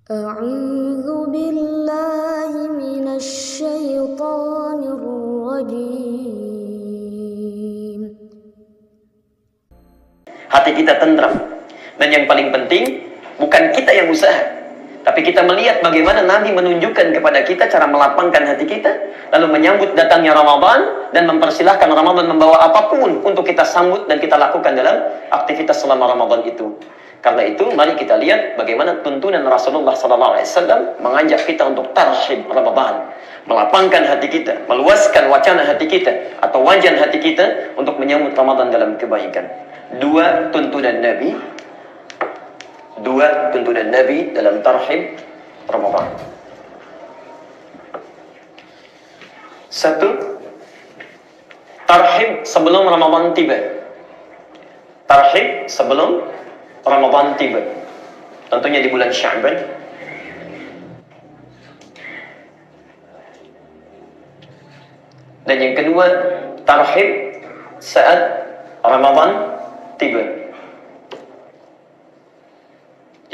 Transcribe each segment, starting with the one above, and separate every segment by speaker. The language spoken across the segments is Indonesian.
Speaker 1: أعوذ بالله من الشيطان الرجيم.
Speaker 2: Hati kita tentram. Dan yang paling penting, bukan kita yang usaha, tapi kita melihat bagaimana Nabi menunjukkan kepada kita cara melapangkan hati kita, lalu menyambut datangnya Ramadan, dan mempersilahkan Ramadan membawa apapun untuk kita sambut dan kita lakukan dalam aktivitas selama Ramadan itu. Karena itu, mari kita lihat bagaimana tuntunan Rasulullah SAW mengajak kita untuk tarhib Ramadan, melapangkan hati kita, meluaskan wacana hati kita atau wajan hati kita untuk menyambut Ramadan dalam kebaikan. Dua tuntunan Nabi dalam tarhib Ramadan. Satu, tarhib sebelum Ramadan tiba. Tarhib sebelum Ramadan tiba, tentunya di bulan Sya'ban. Dan yang kedua, tarhib saat Ramadan tiba.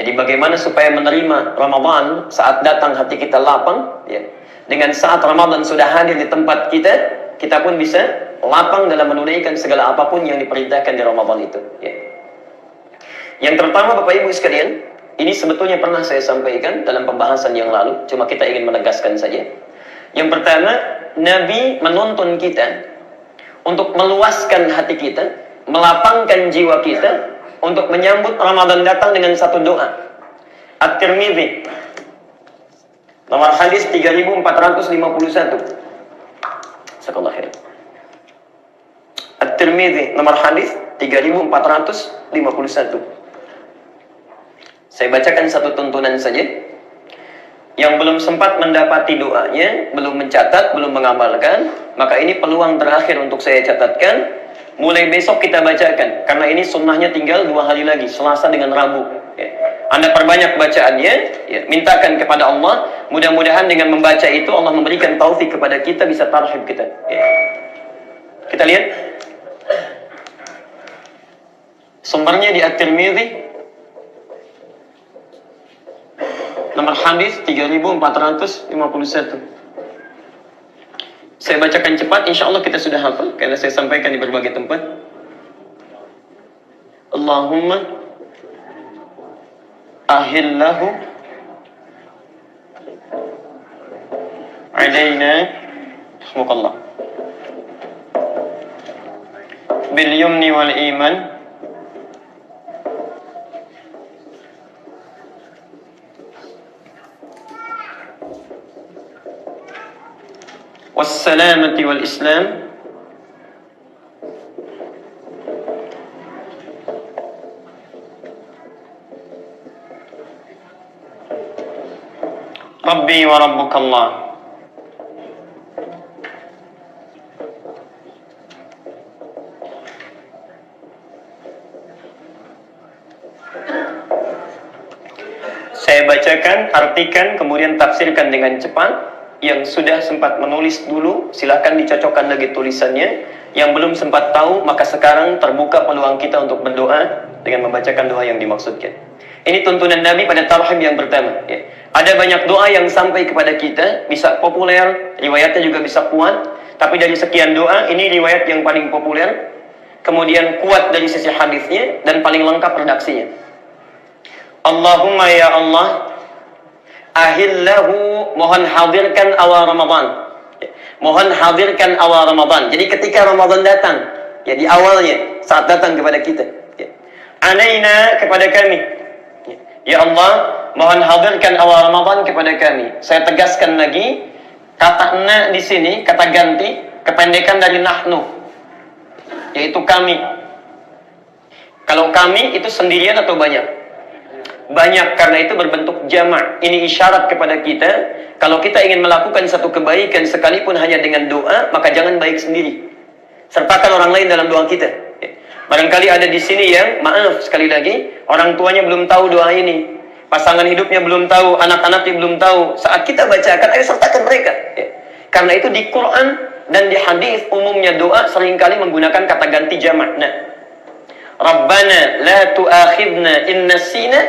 Speaker 2: Jadi bagaimana supaya menerima Ramadan saat datang hati kita lapang, ya. Dengan saat Ramadan sudah hadir di tempat kita, kita pun bisa lapang dalam menunaikan segala apapun yang diperintahkan di Ramadan itu, ya. Yang pertama, Bapak Ibu sekalian, ini sebetulnya pernah saya sampaikan dalam pembahasan yang lalu, cuma kita ingin menegaskan saja. Yang pertama, Nabi menuntun kita untuk meluaskan hati kita, melapangkan jiwa kita untuk menyambut Ramadan datang dengan satu doa. At-Tirmidzi nomor hadis 3451. Jazakallahu khair. At-Tirmidzi nomor hadis 3451. Saya bacakan satu tuntunan saja. Yang belum sempat mendapati doanya, belum mencatat, belum mengamalkan, maka ini peluang terakhir untuk saya catatkan. Mulai besok kita bacakan, karena ini sunnahnya tinggal 2 hari lagi, Selasa dengan Rabu, ya. Anda perbanyak bacaannya, ya. Mintakan kepada Allah, mudah-mudahan dengan membaca itu Allah memberikan taufik kepada kita, bisa tarhib kita, ya. Kita lihat sumbernya di At-Tirmidzi nomor hadis 3451. Saya bacakan cepat, insya Allah kita sudah hafal karena saya sampaikan di berbagai tempat. Allahumma ahillahu alaina rahmukallah bil yumni wal iman wassalamati wal islam Rabbi wa Rabbukallah. Saya bacakan, artikan, kemudian tafsirkan dengan cepat. Yang sudah sempat menulis dulu, silahkan dicocokkan lagi tulisannya. Yang belum sempat tahu, maka sekarang terbuka peluang kita untuk berdoa dengan membacakan doa yang dimaksudkan. Ini tuntunan Nabi pada tarhib yang pertama, ya. Ada banyak doa yang sampai kepada kita, bisa populer, riwayatnya juga bisa kuat. Tapi dari sekian doa, ini riwayat yang paling populer, kemudian kuat dari sisi hadisnya, dan paling lengkap redaksinya. Allahumma ya Allah, ahillahu, mohon hadirkan awal Ramadan. Mohon hadirkan awal Ramadan. Jadi ketika Ramadan datang, ya di awalnya, saat datang kepada kita, ya. Alaina, kepada kami. Ya Allah, mohon hadirkan awal Ramadan kepada kami. Saya tegaskan lagi, kata na di sini, kata ganti, kependekan dari nahnu, yaitu kami. Kalau kami itu sendirian atau banyak? Banyak, karena itu berbentuk jamak. Ini isyarat kepada kita, kalau kita ingin melakukan satu kebaikan sekalipun hanya dengan doa, maka jangan baik sendiri, sertakan orang lain dalam doa kita. Barangkali ada di sini yang, maaf sekali lagi, orang tuanya belum tahu doa ini, pasangan hidupnya belum tahu, anak-anaknya belum tahu. Saat kita bacakan, ayo sertakan mereka, ya. Karena itu di Quran dan di hadis umumnya doa seringkali menggunakan kata ganti jamak. Nah, Rabbana la tu'akhidna in nasina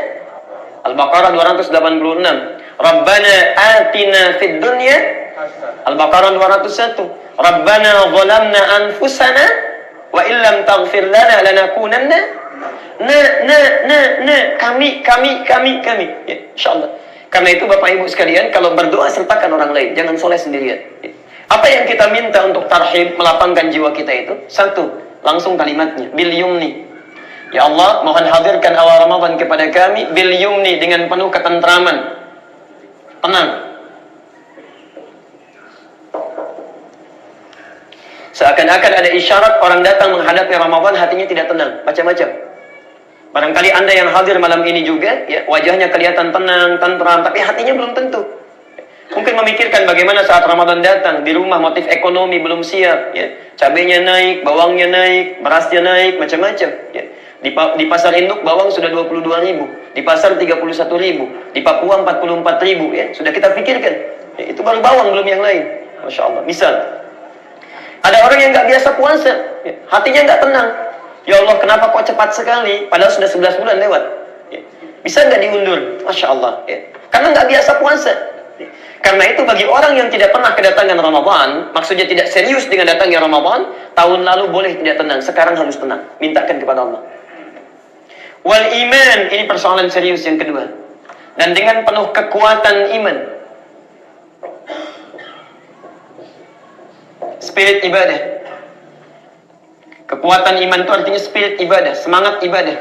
Speaker 2: Al-Baqarah 286. Rabbana atina fid dunya. Al-Baqarah 201. Rabbana zalamna anfusana wa illam taghfir lana lanakunanna kami. Ya, insyaallah. Karena itu Bapak Ibu sekalian, kalau berdoa sertakan orang lain, jangan soleh sendirian. Ya. Apa yang kita minta untuk tarhib, melapangkan jiwa kita itu? Satu, langsung kalimatnya, bil yumni. Ya Allah, mohon hadirkan awal Ramadan kepada kami bil yumni, dengan penuh ketentraman, tenang. Seakan-akan ada isyarat orang datang menghadapi Ramadan hatinya tidak tenang, macam-macam. Barangkali Anda yang hadir malam ini juga, ya, wajahnya kelihatan tenang, tentram, tapi hatinya belum tentu. Mungkin memikirkan bagaimana saat Ramadan datang, di rumah motif ekonomi belum siap, ya. Cabenya naik, bawangnya naik, berasnya naik, macam-macam, ya. Di pasar induk bawang sudah 22.000, di pasar 31.000, di Papua 44.000, ya. Sudah kita pikirkan, ya, itu baru bawang, belum yang lain. Masya Allah. Misal, ada orang yang nggak biasa puasa, ya, hatinya nggak tenang. Ya Allah, kenapa kok cepat sekali? Padahal sudah 11 bulan lewat. Ya. Bisa nggak diundur? Masya Allah. Ya. Karena nggak biasa puasa. Ya. Karena itu bagi orang yang tidak pernah kedatangan Ramadan, maksudnya tidak serius dengan datangnya Ramadan, tahun lalu boleh tidak tenang, sekarang harus tenang. Mintakan kepada Allah. Wal iman, ini persoalan serius yang kedua. Dan dengan penuh kekuatan iman. Spirit ibadah. Kekuatan iman itu artinya spirit ibadah, semangat ibadah.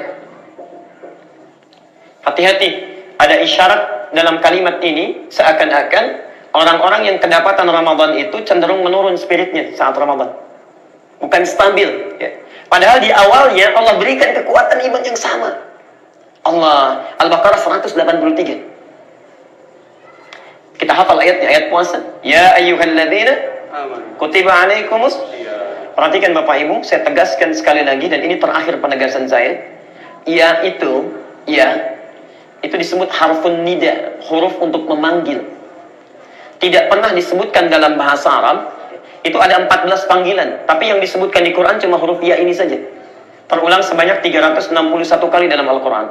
Speaker 2: Hati-hati, ada isyarat dalam kalimat ini seakan-akan orang-orang yang kedapatan Ramadan itu cenderung menurun spiritnya saat Ramadan. Bukan stabil, ya. Padahal di awalnya Allah berikan kekuatan iman yang sama. Allah, Al-Baqarah 183. Kita hafal ayatnya, ayat puasa. Ya ayyuhalladzina kutiba alaikumus. Perhatikan Bapak Ibu, saya tegaskan sekali lagi, dan ini terakhir penegasan saya. Ya itu disebut harfun nida, huruf untuk memanggil. Tidak pernah disebutkan dalam bahasa Arab. Itu ada 14 panggilan, tapi yang disebutkan di Quran cuma huruf ya ini saja. Terulang sebanyak 361 kali dalam Al-Quran.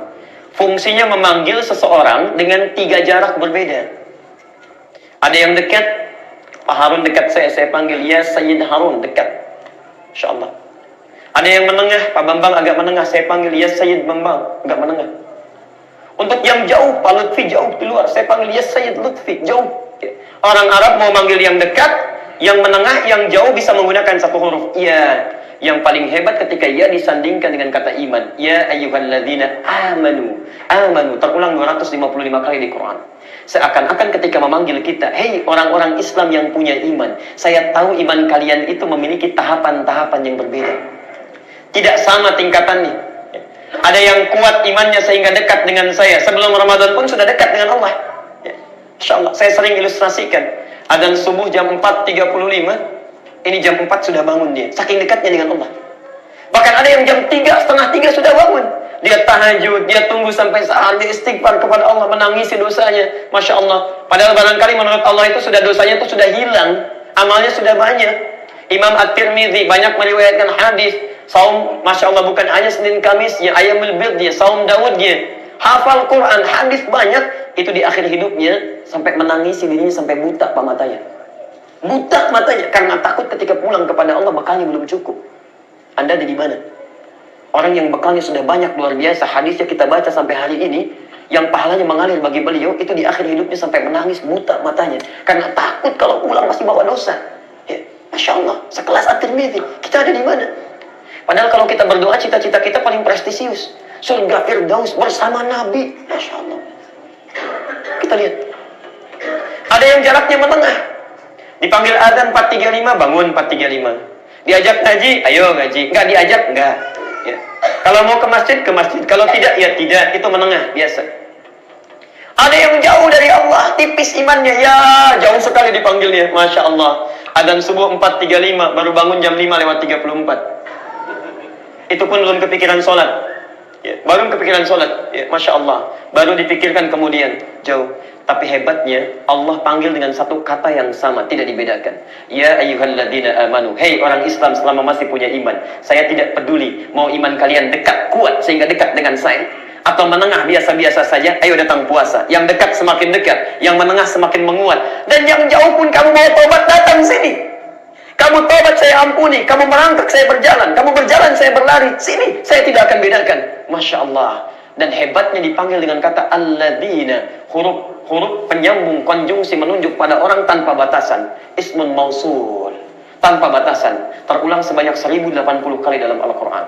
Speaker 2: Fungsinya memanggil seseorang dengan 3 jarak berbeda. Ada yang dekat, Pak Harun dekat saya panggil ya Sayyid Harun, dekat. InsyaAllah. Ada yang menengah, Pak Bambang agak menengah, saya panggil ya Sayyid Bambang, agak menengah. Untuk yang jauh, Pak Lutfi jauh di luar, saya panggil ya Sayyid Lutfi, jauh. Orang Arab mau manggil yang dekat, yang menengah, yang jauh bisa menggunakan satu huruf. Ya. Yang paling hebat ketika ya disandingkan dengan kata iman. Ya ayyuhalladzina amanu. Amanu terulang 255 kali di Quran. Seakan-akan ketika memanggil kita, hei orang-orang Islam yang punya iman, saya tahu iman kalian itu memiliki tahapan-tahapan yang berbeda. Tidak sama tingkatannya. Ada yang kuat imannya sehingga dekat dengan saya. Sebelum Ramadan pun sudah dekat dengan Allah. InsyaAllah, saya sering ilustrasikan. Adzan subuh jam 4.35. Ini jam 4 sudah bangun dia. Saking dekatnya dengan Allah. Bahkan ada yang jam 3, setengah 3 sudah bangun. Dia tahajud, dia tunggu sampai sahar, dia istighfar kepada Allah, menangisi dosanya. Masya Allah. Padahal barangkali menurut Allah itu sudah dosanya itu sudah hilang. Amalnya sudah banyak. Imam At-Tirmidzi banyak meriwayatkan hadis. Saum, Masya Allah, bukan hanya Senin Kamis, ya Ayyamul Bid, dia Saum Daud, dia hafal Quran, hadis banyak. Itu di akhir hidupnya sampai menangisi dirinya sampai buta pak matanya. Buta matanya karena takut ketika pulang kepada Allah bekalnya belum cukup. Anda ada di mana? Orang yang bekalnya sudah banyak luar biasa, hadisnya kita baca sampai hari ini, yang pahalanya mengalir bagi beliau itu di akhir hidupnya sampai menangis buta matanya karena takut kalau pulang masih bawa dosa. Ya, Masya Allah, sekelas At-Tirmidzi, kita ada di mana? Padahal kalau kita berdoa cita-cita kita paling prestisius, surga Firdaus bersama Nabi. Masya Allah. Kita lihat. Ada yang jaraknya menengah. Dipanggil adzan 4.35, bangun 4.35. Diajak ngaji, ayo ngaji. Enggak diajak, enggak. Ya. Kalau mau ke masjid, ke masjid. Kalau tidak, ya tidak. Itu menengah, biasa. Ada yang jauh dari Allah, tipis imannya. Ya, jauh sekali dipanggilnya. Masya Allah. Adzan subuh 4.35, baru bangun jam 5:34. Itu pun belum kepikiran sholat. Ya, baru kepikiran sholat, ya, Masya Allah. Baru dipikirkan kemudian, jauh. Tapi hebatnya, Allah panggil dengan satu kata yang sama, tidak dibedakan. Ya ayyuhalladzina amanu. Hei orang Islam selama masih punya iman. Saya tidak peduli, mau iman kalian dekat, kuat, sehingga dekat dengan saya. atau menengah biasa-biasa saja, ayo datang puasa. Yang dekat semakin dekat, yang menengah semakin menguat, dan yang jauh pun kamu mau tobat, datang sini. Kamu tobat, saya ampuni. Kamu merangkak, saya berjalan. Kamu berjalan, saya berlari. Sini, saya tidak akan bedakan. Masya Allah. Dan hebatnya dipanggil dengan kata alladzina, huruf penyambung konjungsi menunjuk pada orang tanpa batasan. Ismun mausul, tanpa batasan. Terulang sebanyak 1080 kali dalam Al-Quran.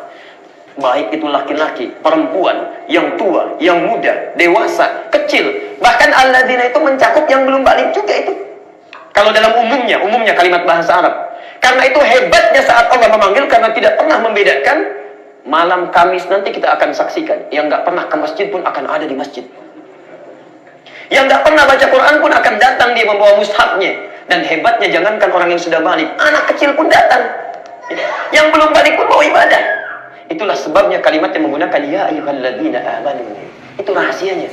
Speaker 2: Baik itu laki-laki, perempuan, yang tua, yang muda, dewasa, kecil. Bahkan alladzina itu mencakup yang belum balik juga itu. Kalau dalam umumnya kalimat bahasa Arab. Karena itu hebatnya saat Allah memanggil, karena tidak pernah membedakan. Malam Kamis nanti kita akan saksikan, yang nggak pernah ke masjid pun akan ada di masjid. Yang nggak pernah baca Quran pun akan datang, dia membawa mushafnya. Dan hebatnya jangankan orang yang sudah balik, anak kecil pun datang. Yang belum balik pun mau ibadah. Itulah sebabnya kalimat yang menggunakan ya ayyuhalladzina amanu. Itu rahasianya.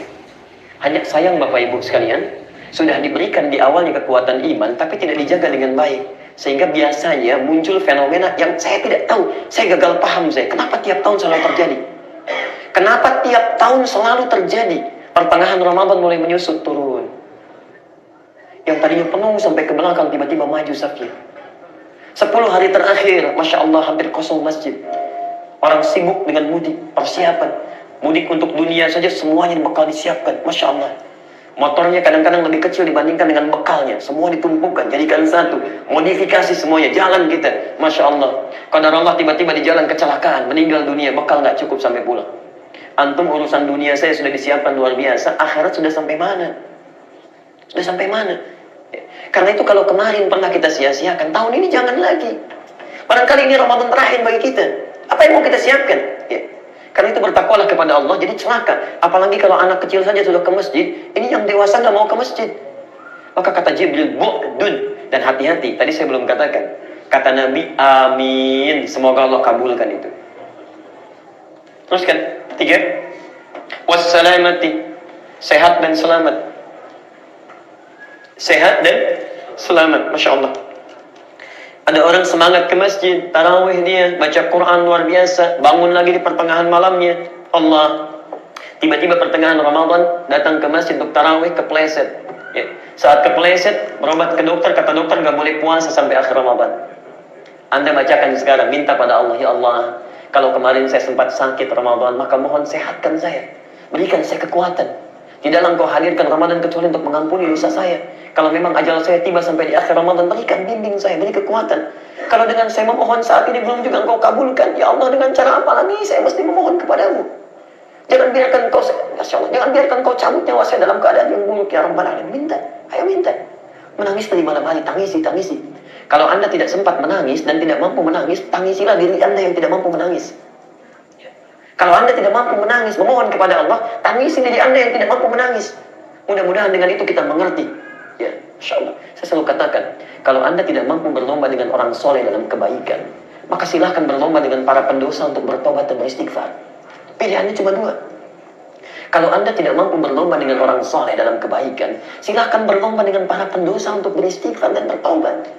Speaker 2: Hanya sayang Bapak Ibu sekalian, sudah diberikan di awalnya kekuatan iman, tapi tidak dijaga dengan baik. Sehingga biasanya muncul fenomena yang saya tidak tahu. Saya gagal paham kenapa tiap tahun selalu terjadi. Kenapa tiap tahun selalu terjadi. Pertengahan Ramadan mulai menyusut turun. Yang tadinya penuh sampai ke belakang tiba-tiba maju safnya. 10 hari terakhir, Masya Allah, hampir kosong masjid. Orang sibuk dengan mudik, persiapan. Mudik untuk dunia saja semuanya bekal disiapkan. Masya Allah. Motornya kadang-kadang lebih kecil dibandingkan dengan bekalnya. Semua ditumpukan, jadikan satu. Modifikasi semuanya, jalan kita. Masya Allah. Qadar Allah tiba-tiba di jalan kecelakaan, meninggal dunia, bekal nggak cukup sampai pulang. Antum urusan dunia saya sudah disiapkan luar biasa, akhirat sudah sampai mana? Sudah sampai mana? Karena itu kalau kemarin pernah kita sia-siakan, tahun ini jangan lagi. Barangkali ini Ramadan terakhir bagi kita. Apa yang mau kita siapkan? Karena itu bertakwalah kepada Allah, jadi celaka. Apalagi kalau anak kecil saja sudah ke masjid, ini yang dewasa nggak mau ke masjid. Maka kata Jibril, bu'dun, dan hati-hati. Tadi saya belum katakan. Kata Nabi, amin. Semoga Allah kabulkan itu. Teruskan, 3. Wassalamati, sehat dan selamat. Sehat dan selamat, Masya Allah. Ada orang semangat ke masjid, tarawih dia, baca Quran luar biasa, bangun lagi di pertengahan malamnya. Allah, tiba-tiba pertengahan Ramadan, datang ke masjid untuk tarawih, kepleset. Saat kepleset, berobat ke dokter, kata dokter nggak boleh puasa sampai akhir Ramadan. Anda bacakan sekarang, minta pada Allah, ya Allah, kalau kemarin saya sempat sakit Ramadan, maka mohon sehatkan saya. Berikan saya kekuatan. Tidaklah engkau hadirkan Ramadan kecuali untuk mengampuni dosa saya. Kalau memang ajal saya tiba sampai di akhir Ramadan, berikan bimbing saya, beri kekuatan. Kalau dengan saya memohon saat ini belum juga engkau kabulkan, ya Allah, dengan cara apa lagi saya mesti memohon kepadamu? Jangan biarkan kau, Masya Allah, jangan biarkan kau cabut nyawa saya dalam keadaan yang buruk, ya Rabbal Alamin. Minta, ayo minta. Menangis di malam hari, tangisi. Kalau Anda tidak sempat menangis dan tidak mampu menangis, tangisilah diri Anda yang tidak mampu menangis. Kalau Anda tidak mampu menangis, memohon kepada Allah, tangisi diri Anda yang tidak mampu menangis. Mudah-mudahan dengan itu kita mengerti. Ya, Insya Allah. Saya selalu katakan, kalau Anda tidak mampu berlomba dengan orang soleh dalam kebaikan, maka silahkan berlomba dengan para pendosa untuk bertobat dan beristighfar. Pilihannya cuma 2. Kalau Anda tidak mampu berlomba dengan orang soleh dalam kebaikan, silahkan berlomba dengan para pendosa untuk beristighfar dan bertobat.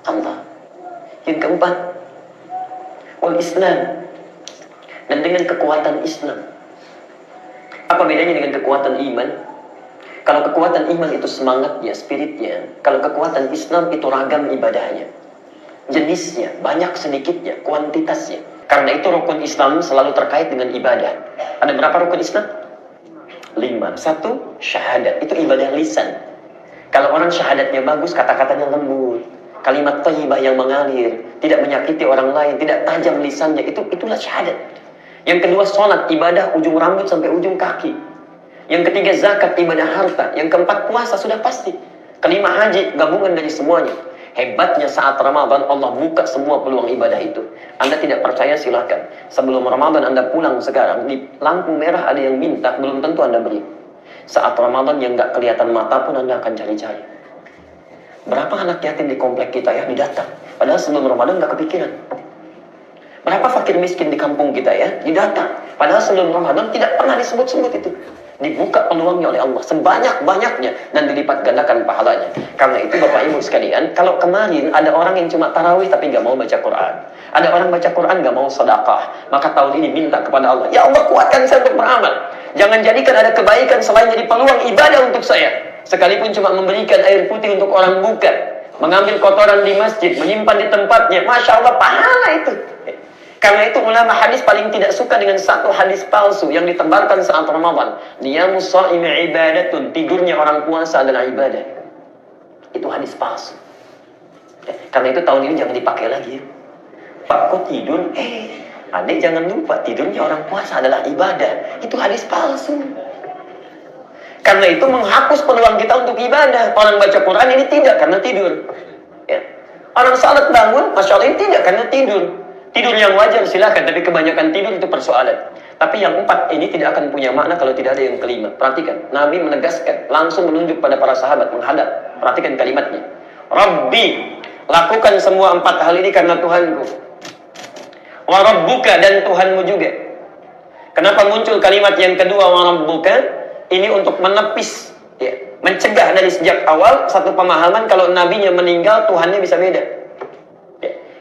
Speaker 2: Allah. Yang keempat, wal Islam. Dan dengan kekuatan Islam. Apa bedanya dengan kekuatan iman? Kalau kekuatan iman itu semangatnya, spiritnya. Kalau kekuatan Islam itu ragam ibadahnya. Jenisnya, banyak sedikitnya, kuantitasnya. Karena itu rukun Islam selalu terkait dengan ibadah. Ada berapa rukun Islam? 5. 1, syahadat. Itu ibadah lisan. Kalau orang syahadatnya bagus, kata-katanya lembut. Kalimat thayyibah yang mengalir. Tidak menyakiti orang lain. Tidak tajam lisannya. Itulah syahadat. Yang kedua, sholat, ibadah ujung rambut sampai ujung kaki. Yang ketiga, zakat, ibadah harta. Yang keempat, puasa, sudah pasti. Kelima, haji, gabungan dari semuanya. Hebatnya saat Ramadan, Allah buka semua peluang ibadah itu. Anda tidak percaya, silakan. Sebelum Ramadan Anda pulang sekarang, di lampu merah ada yang minta, belum tentu Anda beri. Saat Ramadan yang nggak kelihatan mata pun Anda akan cari-cari. Berapa anak yatim di komplek kita ya, didatang. Padahal sebelum Ramadan nggak kepikiran. Berapa fakir miskin di kampung kita ya, didatang. Padahal sebelum Ramadan tidak pernah disebut-sebut itu. Dibuka peluangnya oleh Allah sebanyak-banyaknya dan dilipat gandakan pahalanya. Karena itu Bapak Ibu sekalian, kalau kemarin ada orang yang cuma tarawih tapi nggak mau baca Quran, ada orang baca Quran nggak mau sedekah, maka tahun ini minta kepada Allah, ya Allah kuatkan saya untuk beramal. Jangan jadikan ada kebaikan selain jadi peluang ibadah untuk saya. Sekalipun cuma memberikan air putih untuk orang buka, mengambil kotoran di masjid, menyimpan di tempatnya, Masya Allah, pahala itu. Karena itu ulama hadis paling tidak suka dengan satu hadis palsu yang ditebarkan saat Ramadan. Niyamus sha'imi ibadatun, tidurnya orang puasa adalah ibadah. Itu hadis palsu. Karena itu tahun ini jangan dipakai lagi. Pak, kok tidur? Adik jangan lupa, tidurnya orang puasa adalah ibadah. Itu hadis palsu. Karena itu menghapus peluang kita untuk ibadah. Orang baca Quran ini tidak karena tidur. Ya. Orang salat bangun, Masya Allah, ini tidak karena tidur. Tidur yang wajar silakan, tapi kebanyakan tidur itu persoalan. Tapi yang 4 ini tidak akan punya makna kalau tidak ada yang kelima. Perhatikan, Nabi menegaskan, langsung menunjuk pada para sahabat, menghadap. Perhatikan kalimatnya. Rabbi, lakukan semua 4 hal ini karena Tuhanku. Wa Rabbuka, dan Tuhanmu juga. Kenapa muncul kalimat yang kedua, wa Rabbuka? Ini untuk menepis, ya, mencegah dari sejak awal satu pemahaman kalau nabinya meninggal, Tuhannya bisa beda.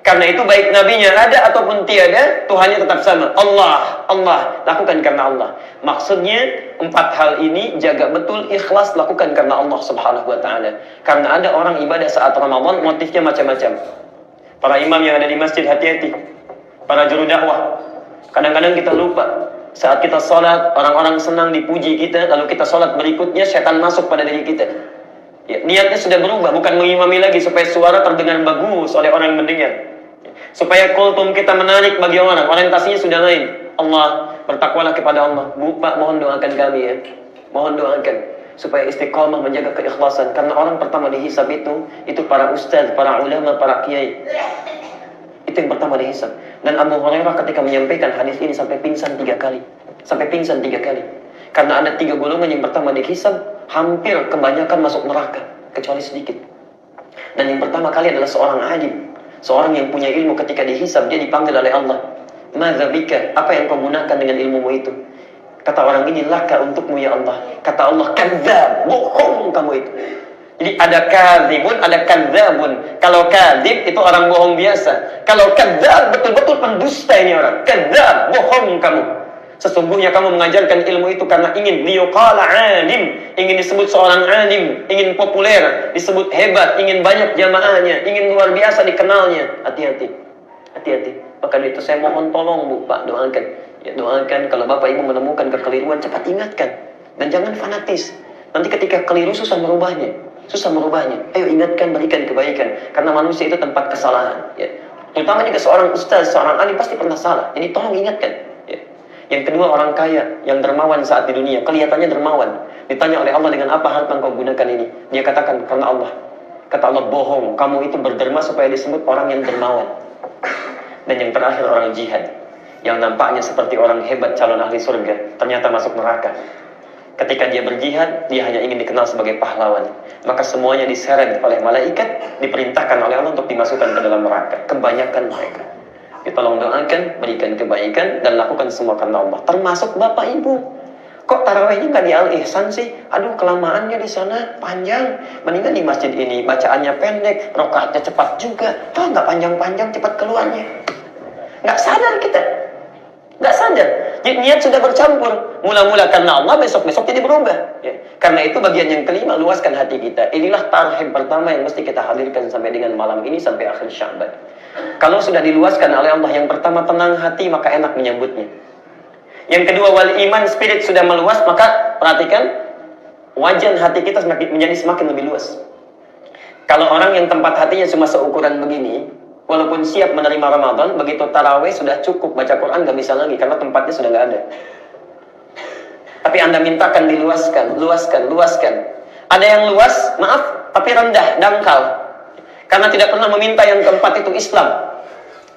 Speaker 2: Karena itu baik nabinya ada ataupun tiada, Tuhannya tetap sama. Allah, lakukan karena Allah. Maksudnya 4 hal ini jaga betul, ikhlas, lakukan karena Allah Subhanahu wa taala. Karena ada orang ibadah saat Ramadan motifnya macam-macam. Para imam yang ada di masjid hati-hati. Para juru dakwah. Kadang-kadang kita lupa. Saat kita sholat, orang-orang senang dipuji kita, lalu kita sholat berikutnya setan masuk pada diri kita. Ya, niatnya sudah berubah, bukan mengimami lagi supaya suara terdengar bagus oleh orang yang mendengar. Supaya kultum kita menarik bagi orang, orientasinya sudah lain. Allah, bertakwalah kepada Allah. Bu, Pak, mohon doakan kami ya. Mohon doakan supaya istiqamah menjaga keikhlasan. Karena orang pertama dihisab itu para ustaz, para ulama, para kiai. Itu yang pertama dihisab. Dan Abu Hurairah ketika menyampaikan hadis ini sampai pingsan 3 kali. Sampai pingsan 3 kali. Karena ada 3 golongan yang pertama dihisab, hampir kebanyakan masuk neraka, kecuali sedikit. Dan yang pertama kali adalah seorang alim. Seorang yang punya ilmu, ketika dihisab dia dipanggil oleh Allah. Madza bika? Apa yang kau gunakan dengan ilmumu itu? Kata orang ini, laka, untukmu ya Allah. Kata Allah, kadzdzab, bohong kamu itu. Jadi ada kadzibun, ada kadzabun. Kalau kadzib itu orang bohong biasa. Kalau kadzab betul-betul pendusta ini orang. Kadzab, bohong kamu. Sesungguhnya kamu mengajarkan ilmu itu karena ingin liyuqala alim, ingin disebut seorang alim, ingin populer, disebut hebat, ingin banyak jamaahnya, ingin luar biasa dikenalnya. Hati-hati. Hati-hati. Maka itu saya mohon tolong Bu, Pak, doakan. Ya, doakan kalau Bapak Ibu menemukan kekeliruan, cepat ingatkan. Dan jangan fanatis. Nanti ketika keliru susah merubahnya. Susah merubahnya. Ayo ingatkan, berikan kebaikan. Karena manusia itu tempat kesalahan. Ya. Terutama juga seorang ustaz, seorang alim pasti pernah salah. Jadi tolong ingatkan. Ya. Yang kedua, orang kaya yang dermawan saat di dunia. Kelihatannya dermawan. Ditanya oleh Allah, dengan apa harta kau gunakan ini? Dia katakan, karena Allah. Kata Allah, bohong. Kamu itu berderma supaya disebut orang yang dermawan. Dan yang terakhir, orang jihad. Yang nampaknya seperti orang hebat, calon ahli surga. Ternyata masuk neraka. Ketika dia berjihad, dia hanya ingin dikenal sebagai pahlawan. Maka semuanya diseret oleh malaikat, diperintahkan oleh Allah untuk dimasukkan ke dalam neraka. Kebanyakan mereka. Tolong doakan, berikan kebaikan, dan lakukan semua karena Allah. Termasuk Bapak Ibu. Kok tarawihnya nggak di Al-Ihsan sih? Aduh, kelamaannya di sana panjang. Mendingan di masjid ini bacaannya pendek, rakaatnya cepat juga. Toh nggak panjang-panjang, cepat keluarnya. Nggak sadar kita. Nggak sadar. Jadi niat sudah bercampur. Mula-mula karena Allah, besok-besok jadi berubah. Ya. Karena itu bagian yang kelima, luaskan hati kita. Inilah tarhib pertama yang mesti kita hadirkan sampai dengan malam ini, sampai akhir Sya'ban. Kalau sudah diluaskan oleh Allah, yang pertama tenang hati, maka enak menyambutnya. Yang kedua, wal iman, spirit sudah meluas, maka perhatikan, wajan hati kita menjadi semakin lebih luas. Kalau orang yang tempat hatinya cuma seukuran begini, walaupun siap menerima Ramadan, begitu tarawih sudah cukup, baca Quran nggak bisa lagi, karena tempatnya sudah nggak ada. Tapi Anda mintakan diluaskan, luaskan. Ada yang luas, maaf, tapi rendah, dangkal. Karena tidak pernah meminta yang keempat itu Islam.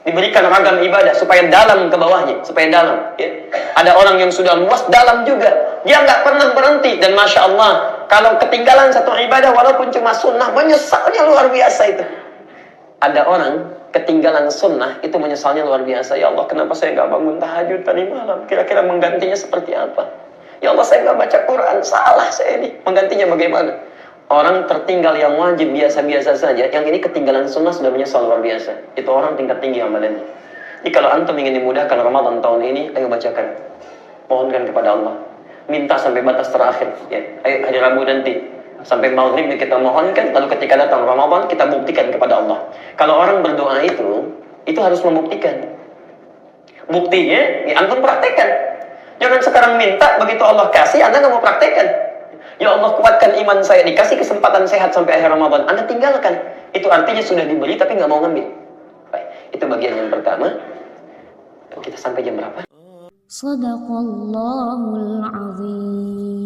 Speaker 2: Diberikan ragam ibadah supaya dalam ke bawahnya, supaya dalam. Ya. Ada orang yang sudah luas, dalam juga. Dia nggak pernah berhenti. Dan Masya Allah, kalau ketinggalan satu ibadah, walaupun cuma sunnah, menyesalnya luar biasa itu. Ada orang ketinggalan sunnah, itu menyesalnya luar biasa. Ya Allah, kenapa saya nggak bangun tahajud tadi malam? Kira-kira menggantinya seperti apa? Ya Allah, saya nggak baca Quran, salah saya ini. Menggantinya bagaimana? Orang tertinggal yang wajib biasa-biasa saja, yang ini ketinggalan sunnah sudah menyesal luar biasa. Itu orang tingkat tinggi amalannya. Jadi kalau antum ingin dimudahkan Ramadan tahun ini, ayo bacakan. Mohonkan kepada Allah. minta sampai batas terakhir. Ya. Ayo hari Rabu nanti sampai maghrib kita mohonkan, lalu ketika datang Ramadan kita buktikan kepada Allah. Kalau orang berdoa itu harus membuktikan. Buktinya, ya antum praktekkan. Jangan sekarang minta, begitu Allah kasih, Anda nggak mau praktekkan. Ya Allah kuatkan iman saya, dikasih kesempatan sehat sampai akhir Ramadan, Anda tinggalkan. Itu artinya sudah diberi tapi nggak mau ngambil. Baik, itu bagian yang pertama. Kita sampai jam berapa?
Speaker 1: Sadaqallahul azim.